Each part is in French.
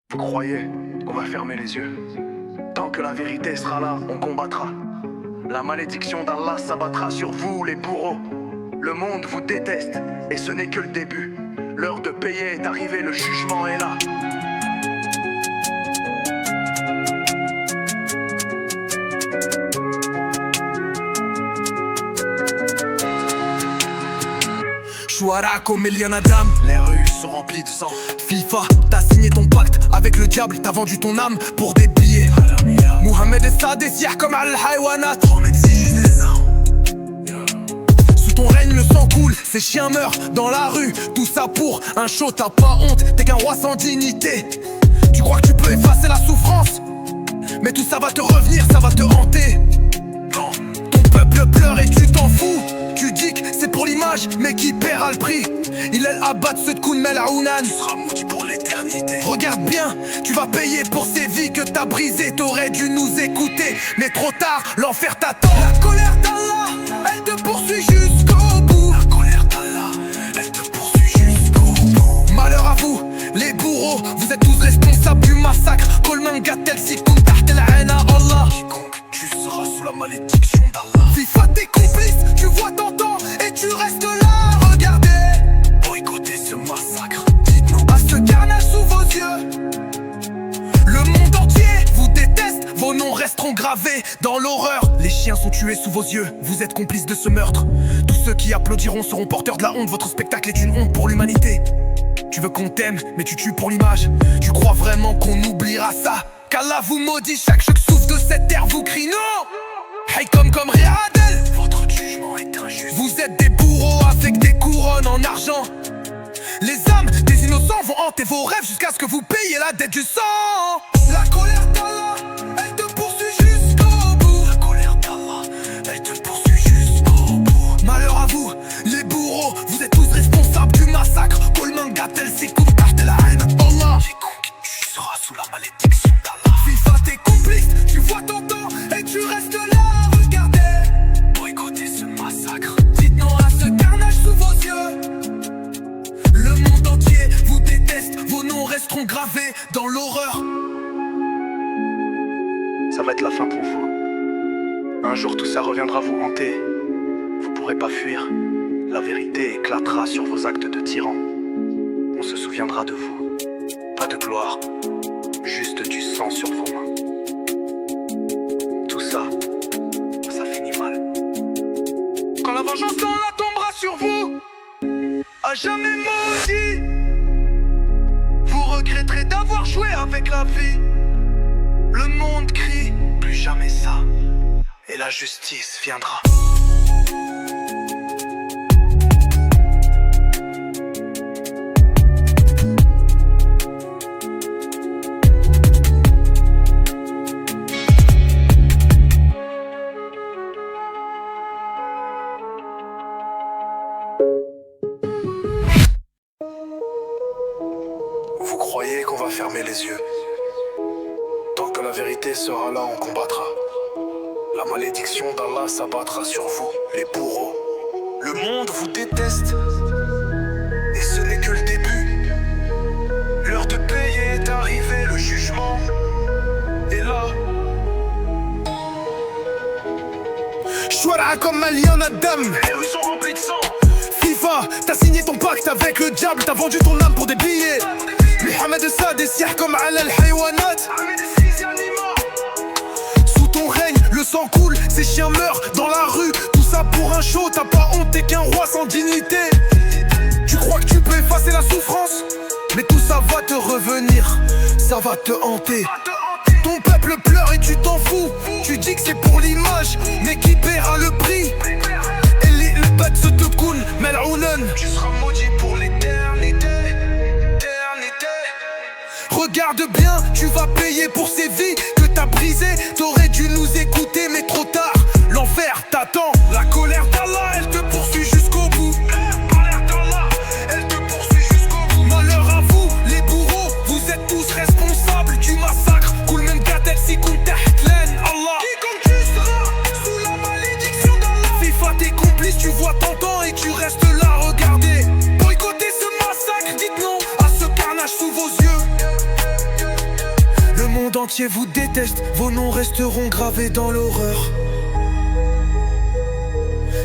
Vous croyez qu'on va fermer les yeux? Tant que la vérité sera là, on combattra. La malédiction d'Allah s'abattra sur vous, les bourreaux. Le monde vous déteste, et ce n'est que le début. L'heure de payer est arrivée, le jugement est là. Chouara comme Eliana Dam. Les rues sont remplies de sang. FIFA, t'as signé ton pacte avec le diable, t'as vendu ton âme pour des billets. Mohamed et Saad et Siah comme Al-Haywanat. Sous ton règne le sang coule, ces chiens meurent dans la rue. Tout ça pour un show, t'as pas honte, t'es qu'un roi sans dignité. Tu crois que tu peux effacer la souffrance, mais tout ça va te revenir, ça va te hanter. Ton peuple pleure et tu t'en fous. Tu dis que c'est pour l'image, mais qui paiera le prix? Il est abat ce de Mel Aounan. Tu seras maudit pour l'éternité. Regarde bien, tu vas payer pour ces vies que t'as brisées. T'aurais dû nous écouter, mais trop tard, l'enfer t'attend. La colère d'Allah, elle te poursuit jusqu'au bout. La colère d'Allah, elle te poursuit jusqu'au bout. Malheur à vous, les bourreaux, vous êtes tous responsables du massacre. Coleman Gattel, Sikoun, Tahtel, Aina, Allah. Quiconque, tu seras sous la malédiction d'Allah. FIFA, tes complices, tu vois t'entends et tu restes là, regardez. Boycottez ce massacre. Dites-nous à ce carnage sous vos yeux. Le monde entier vous déteste, vos noms resteront gravés dans l'horreur. Les chiens sont tués sous vos yeux, vous êtes complices de ce meurtre. Tous ceux qui applaudiront seront porteurs de la honte. Votre spectacle est une honte pour l'humanité. Tu veux qu'on t'aime, mais tu tues pour l'image. Tu crois vraiment qu'on oubliera ça? Qu'Allah vous maudit, chaque souffle de cette terre vous crie non. Hey comme Riadel, votre jugement est injuste. vous êtes des bourreaux avec des couronnes en argent. Les âmes des innocents vont hanter vos rêves jusqu'à ce que vous payiez la dette du sang. La colère d'Allah, elle te poursuit jusqu'au bout. La colère d'Allah, elle te poursuit jusqu'au bout. Malheur à vous, les bourreaux, vous êtes tous responsables du massacre. Coleman Gattel, Sikoun, Tahtel, Aina, Allah. Quiconque, tu seras sous la malédiction d'Allah. FIFA, tes complices, tu vois ton temps et tu restes là, regardez. Boycottez ce massacre. Dites non à ce carnage sous vos yeux. Le monde entier vous déteste, vos noms resteront gravés dans l'horreur. Ça va être la fin pour vous. Un jour tout ça reviendra vous hanter. Vous pourrez pas fuir. La vérité éclatera sur vos actes de tyran. On se souviendra de vous. Pas de gloire, juste du sang sur vos mains. Tout ça, ça finit mal. Quand la vengeance la tombera sur vous, à jamais maudit, vous regretterez d'avoir joué avec la vie. Le monde crie, Plus jamais ça. Et la justice viendra. Vous croyez qu'on va fermer les yeux? Tant que la vérité sera là, on combattra. La malédiction d'Allah s'abattra sur vous, les bourreaux. Le monde vous déteste, et ce n'est que le début. L'heure de payer est arrivée, le jugement est là. Chouara comme Eliana Dam. Les rues sont remplies de sang. FIFA, t'as signé ton pacte avec le diable, t'as vendu ton âme pour des billets. Mohamed et Saad et Siah comme Al-Haywanat. Sous ton règne, le sang coule, ces chiens meurent dans la rue. Tout ça pour un show, t'as pas honte, t'es qu'un roi sans dignité. Tu crois que tu peux effacer la souffrance, mais tout ça va te revenir, ça va te hanter. Ton peuple pleure et tu t'en fous. Tu dis que c'est pour l'image, mais qui paiera le prix? Et le bat se te coule, Mel Aounan. Tu seras maudit pour l'éternité. Regarde bien, tu vas payer pour ces vies que t'as brisées. T'aurais dû nous écouter, mais trop tard, l'enfer t'attend. La colère d'Allah, elle te poursuit jusqu'au bout. Elle te poursuit jusqu'au bout. Malheur à vous, les bourreaux, vous êtes tous responsables du massacre. Coleman Gattel, Sikoun, Tahtel, Allah. Quiconque tu seras sous la malédiction d'Allah. FIFA, tes complices, tu vois ton temps et tu restes là, regardez. Boycottez ce massacre, dites non à ce carnage sous vos yeux. entier vous déteste, vos noms resteront gravés dans l'horreur.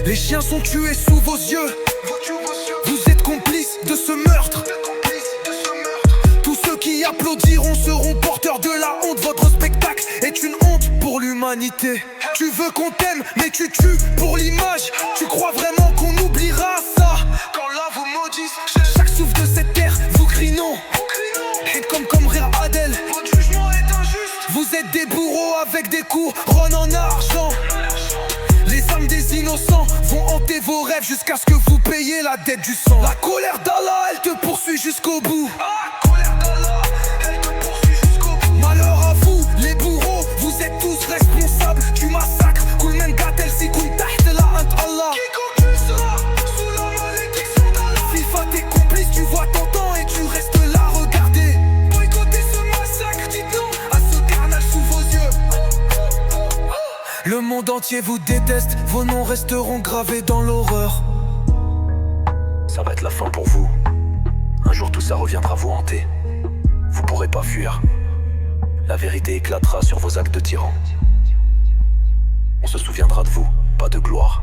Les chiens sont tués sous vos yeux. Vous êtes complices de ce meurtre. Tous ceux qui applaudiront seront porteurs de la honte. Votre spectacle est une honte pour l'humanité. Tu veux qu'on t'aime, mais tu tues pour l'image. Tu crois vraiment qu'on oubliera ça? Quand là vous maudissent, chaque souffle de cette terre vous crie non. Et comme rire Adèle, votre jugement est injuste. Vous êtes des bourreaux avec des coups ron en argent. Les âmes des innocents vont hanter vos rêves jusqu'à ce que vous payiez la dette du sang. La colère d'Allah, elle te poursuit jusqu'au bout. Malheur à vous, les bourreaux, vous êtes tous responsables du massacre. Kul men qatel si kun taht la ant Allah. Quiconque sera sous la malédiction d'Allah. FIFA t'es complice, tu vois ton temps et tu restes là, regardez. Boycottez ce massacre, dites non à ce carnage sous vos yeux. Le monde entier vous déteste, vos noms resteront gravés dans l'horreur. Ça va être la fin pour vous. Un jour tout ça reviendra vous hanter. Vous pourrez pas fuir. La vérité éclatera sur vos actes de tyran. On se souviendra de vous, pas de gloire,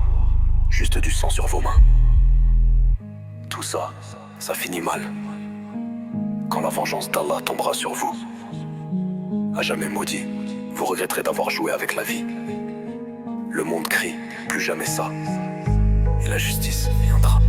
juste du sang sur vos mains. Tout ça, ça finit mal. Quand la vengeance d'Allah tombera sur vous, à jamais maudit, vous regretterez d'avoir joué avec la vie. Le monde crie, plus jamais ça. Et la justice viendra.